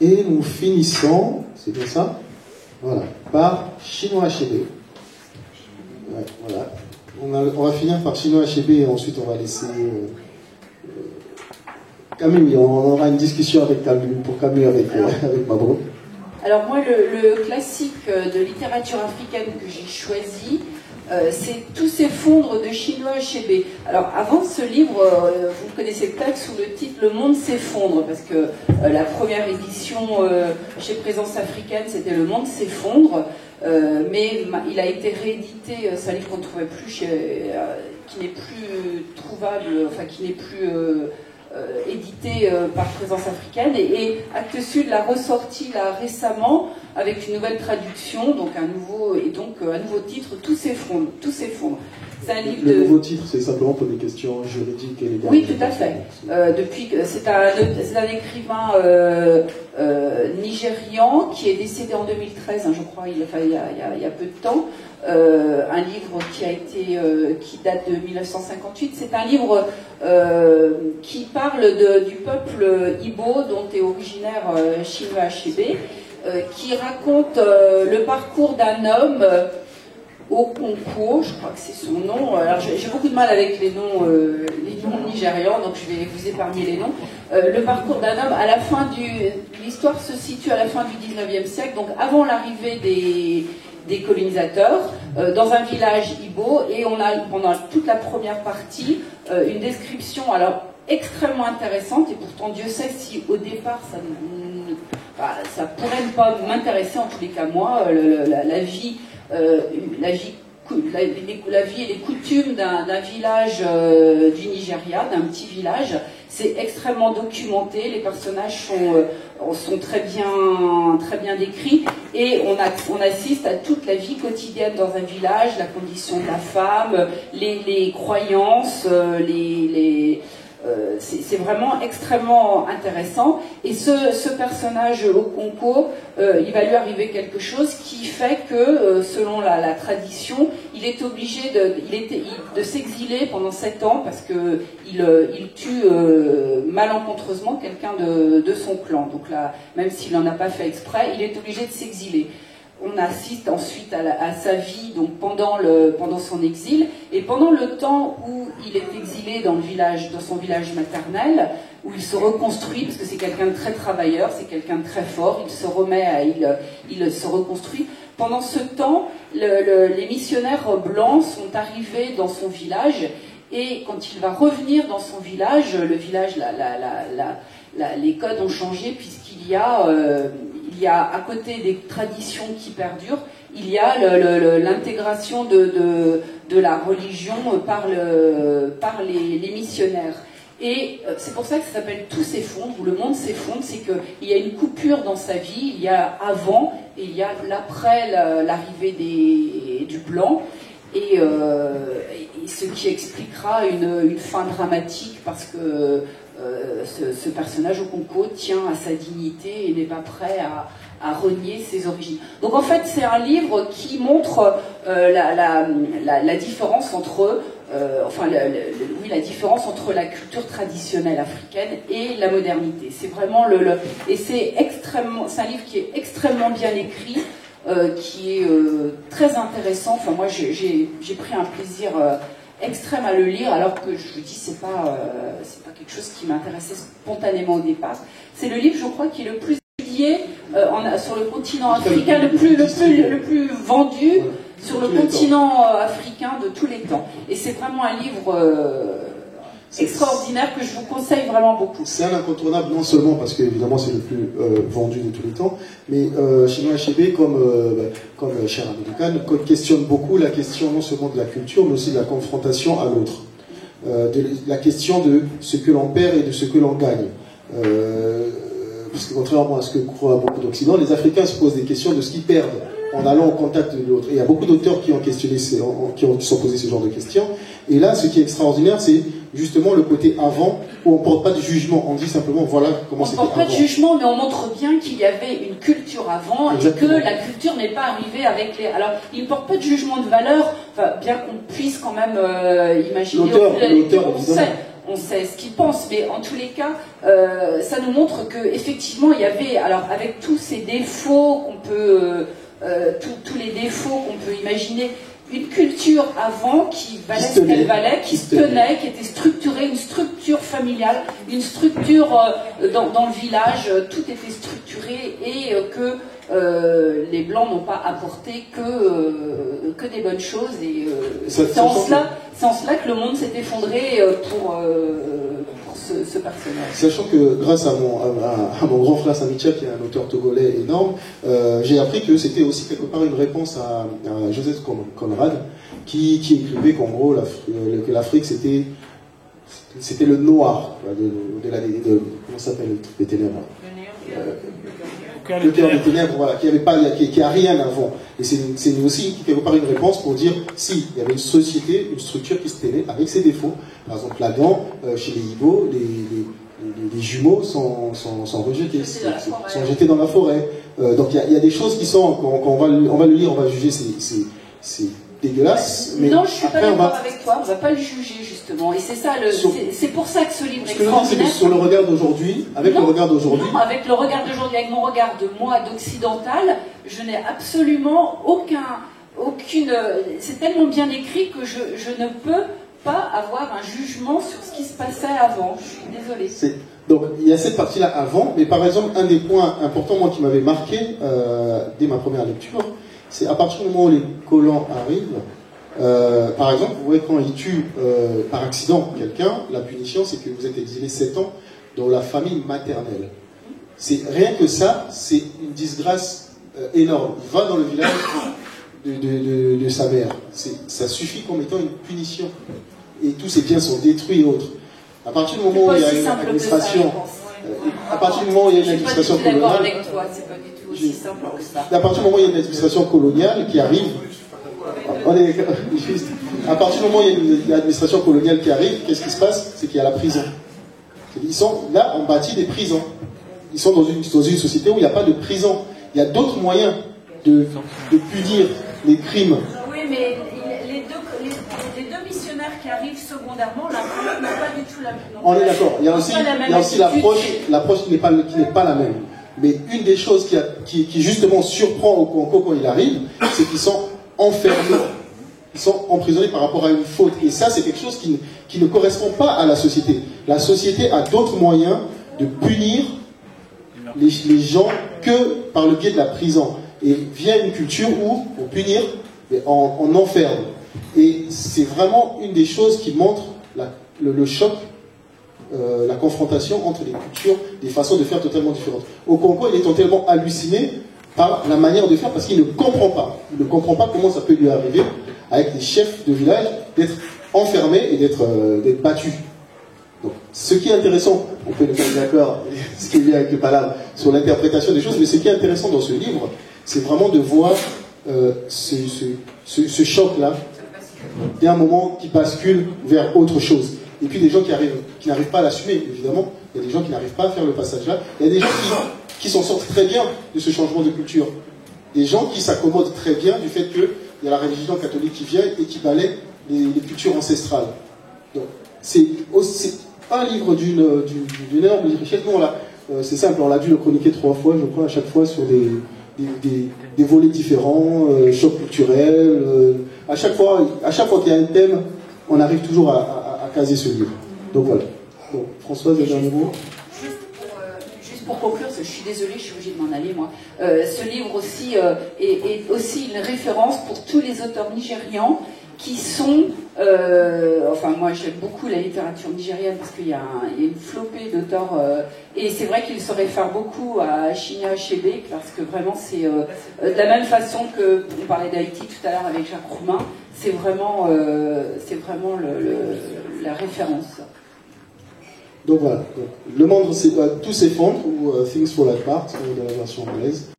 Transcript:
Et nous finissons, c'est bien ça? Voilà, par Chinua Achebe. Ouais, voilà. On va finir par Chinua Achebe et ensuite on va laisser Camille. On aura une discussion avec Camille, pour Camille avec Mabro. Alors moi, le classique de littérature africaine que j'ai choisi, c'est Tout s'effondre de Chinua Achebe. Alors avant ce livre, vous connaissez peut-être sous le titre Le monde s'effondre, parce que la première édition chez Présence africaine, c'était Le monde s'effondre, mais il a été réédité, c'est un livre qu'on ne trouvait plus, qui n'est plus trouvable, enfin qui n'est plus édité par Présence africaine, et Actes Sud l'a ressorti là récemment avec une nouvelle traduction, donc un nouveau titre, Tout s'effondre. C'est un livre le nouveau titre, c'est simplement pour des questions juridiques et légales. Oui, tout à fait. C'est un écrivain nigérian qui est décédé en 2013, hein, je crois, il y a peu de temps. Un livre qui date de 1958. C'est un livre qui parle du peuple Igbo dont est originaire Chinua Achebe, qui raconte le parcours d'un homme Okonkwo, je crois que c'est son nom. Alors j'ai beaucoup de mal avec les noms nigérians, donc je vais vous épargner les noms. Le parcours d'un homme, l'histoire se situe à la fin du 19e siècle, donc avant l'arrivée des colonisateurs, dans un village Igbo, et on a pendant toute la première partie une description alors extrêmement intéressante, et pourtant Dieu sait si au départ ça pourrait ne pas m'intéresser, en tous les cas moi, la vie et les coutumes d'un village du Nigeria, d'un petit village. C'est extrêmement documenté, les personnages sont très bien décrits, et on assiste à toute la vie quotidienne dans un village, la condition de la femme, les croyances, c'est vraiment extrêmement intéressant. Et ce personnage Okonkwo, il va lui arriver quelque chose qui fait que, selon la tradition, il est obligé de s'exiler pendant 7 ans parce que il tue malencontreusement quelqu'un de son clan. Donc là, même s'il n'en a pas fait exprès, il est obligé de s'exiler. On assiste ensuite à sa vie, donc pendant son exil, et pendant le temps où il est exilé dans son village maternel, où il se reconstruit, parce que c'est quelqu'un de très travailleur, c'est quelqu'un de très fort, il se reconstruit. Pendant ce temps, les missionnaires blancs sont arrivés dans son village, et quand il va revenir dans son village, le village, les codes ont changé, puisqu'il y a à côté des traditions qui perdurent, il y a l'intégration de la religion par les missionnaires. Et c'est pour ça que ça s'appelle Tout s'effondre, ou Le monde s'effondre, c'est qu'il y a une coupure dans sa vie, il y a avant et il y a l'après l'arrivée du blanc, et ce qui expliquera une fin dramatique, parce que ce personnage Okonkwo tient à sa dignité et n'est pas prêt à renier ses origines. Donc en fait, c'est un livre qui montre la différence entre la différence entre la culture traditionnelle africaine et la modernité. C'est vraiment et c'est un livre qui est extrêmement bien écrit, qui est très intéressant. Enfin, moi, j'ai pris un plaisir extrême à le lire, alors que je vous dis, c'est pas quelque chose qui m'intéressait spontanément au départ. C'est le livre, je crois, qui est le plus étudié sur le continent africain, le plus vendu sur le continent africain de tous les temps. Et c'est vraiment un livre extraordinaire que je vous conseille vraiment beaucoup. C'est un incontournable, non seulement parce qu'évidemment c'est le plus vendu de tous les temps, mais Chinua Achebe, comme cher American, questionne beaucoup la question non seulement de la culture, mais aussi de la confrontation à l'autre. La question de ce que l'on perd et de ce que l'on gagne. Parce que contrairement à ce que croient beaucoup d'Occident, les Africains se posent des questions de ce qu'ils perdent en allant au contact de l'autre. Et il y a beaucoup d'auteurs qui ont questionné, qui sont posés ce genre de questions. Et là, ce qui est extraordinaire, c'est justement le côté avant, où on ne porte pas de jugement. On dit simplement, voilà comment c'était avant. On ne porte pas de jugement, mais on montre bien qu'il y avait une culture avant. Exactement. Et que la culture n'est pas arrivée avec les... Alors, il ne porte pas de jugement de valeur, bien qu'on puisse quand même imaginer... L'auteur, évidemment. on sait ce qu'ils pensent, mais en tous les cas, ça nous montre qu'effectivement, il y avait, alors avec tous ces défauts qu'on peut, tous les défauts qu'on peut imaginer, une culture avant qui valait ce qu'elle valait, qui se tenait, qui était structurée, une structure familiale, une structure dans le village, tout était structuré et que les Blancs n'ont pas apporté que des bonnes choses. Et c'est en cela que le monde s'est effondré pour ce personnage. Sachant que grâce à mon grand frère Samicha, qui est un auteur togolais énorme, j'ai appris que c'était aussi quelque part une réponse à Joseph Conrad, qui écrivait qu'en gros que l'Afrique c'était le noir comment ça s'appelle les ténèbres. Le cœur des ténèbres, voilà, qui a rien avant. Et c'est aussi quelque part une réponse pour dire si il y avait une société, une structure qui se tenait avec ses défauts. Par exemple, là-dedans, chez les Igbo, les jumeaux sont rejetés, sont jetés dans la forêt. Donc il y a des choses qui sont, quand on va le lire, on va juger, c'est dégueulasse. Mais non, je suis pas d'accord avec toi. On va pas le juger justement. Et c'est ça, c'est pour ça que ce livre est extraordinaire. Sur le regard d'aujourd'hui, avec le regard d'aujourd'hui. Non, avec le regard d'aujourd'hui, avec mon regard de moi d'occidental, je n'ai absolument aucune. C'est tellement bien écrit que je ne peux pas avoir un jugement sur ce qui se passait avant. Je suis désolée. Donc il y a cette partie-là avant, mais par exemple un des points importants moi qui m'avait marqué dès ma première lecture, c'est à partir du moment où les colons arrivent, par exemple, vous voyez quand ils tuent par accident quelqu'un, la punition c'est que vous êtes exilé 7 ans dans la famille maternelle. C'est rien que ça, c'est une disgrâce énorme. Il va dans le village de sa mère. Ça suffit comme étant une punition. Et tous ses biens sont détruits et autres. À partir du moment où il y a une administration, à partir du moment où il y a une administration coloniale, à partir du moment où il y a une administration coloniale qui arrive, à partir du moment où il y a une administration coloniale qui arrive, qu'est-ce qui se passe? C'est qu'il y a la prison. Ils sont là, on bâtit des prisons. Ils sont dans une société où il n'y a pas de prison. Il y a d'autres moyens de punir les crimes. Oui, mais les deux missionnaires qui arrivent secondairement, la colonne n'a pas du tout la même. On est d'accord. Il y a aussi l'approche qui n'est pas la même. Mais une des choses qui justement surprend au Congo quand il arrive, c'est qu'ils sont enfermés. Ils sont emprisonnés par rapport à une faute. Et ça, c'est quelque chose qui ne correspond pas à la société. La société a d'autres moyens de punir les gens que par le biais de la prison. Et vient une culture où, pour punir, on enferme. Et c'est vraiment une des choses qui montre le choc, la confrontation entre les cultures, des façons de faire totalement différentes. Au Congo, il est totalement halluciné par la manière de faire parce qu'il ne comprend pas. Il ne comprend pas comment ça peut lui arriver, avec des chefs de village, d'être enfermés et d'être battus. Donc, ce qui est intéressant, on peut le mettre d'accord, ce qui est lié avec le palabre, sur l'interprétation des choses, mais ce qui est intéressant dans ce livre, c'est vraiment de voir ce choc-là, il y a un moment qui bascule vers autre chose. Et puis des gens qui n'arrivent pas à l'assumer, évidemment. Il y a des gens qui n'arrivent pas à faire le passage-là. Il y a des gens qui s'en sortent très bien de ce changement de culture. Des gens qui s'accommodent très bien du fait qu'il y a la religion catholique qui vient et qui balaie les cultures ancestrales. Donc, c'est un livre d'une énorme richesse. Nous, c'est simple, on l'a dû le chroniquer 3 fois, je crois, à chaque fois sur des volets différents, chocs culturels. À chaque fois qu'il y a un thème, on arrive toujours à caser ce livre. Donc voilà. Donc, Françoise, le dernier mot. Juste pour conclure, je suis désolée, je suis obligée de m'en aller, moi. Ce livre aussi est aussi une référence pour tous les auteurs nigérians qui sont... enfin, moi, j'aime beaucoup la littérature nigérienne parce qu'il y a une flopée d'auteurs... et c'est vrai qu'il se réfère beaucoup à Chinua Achebe parce que vraiment, c'est de la même façon que on parlait d'Haïti tout à l'heure avec Jacques Roumain, c'est vraiment la référence. Donc voilà. Donc, le monde, tout s'effondre, ou Things Fall Apart, dans la version anglaise.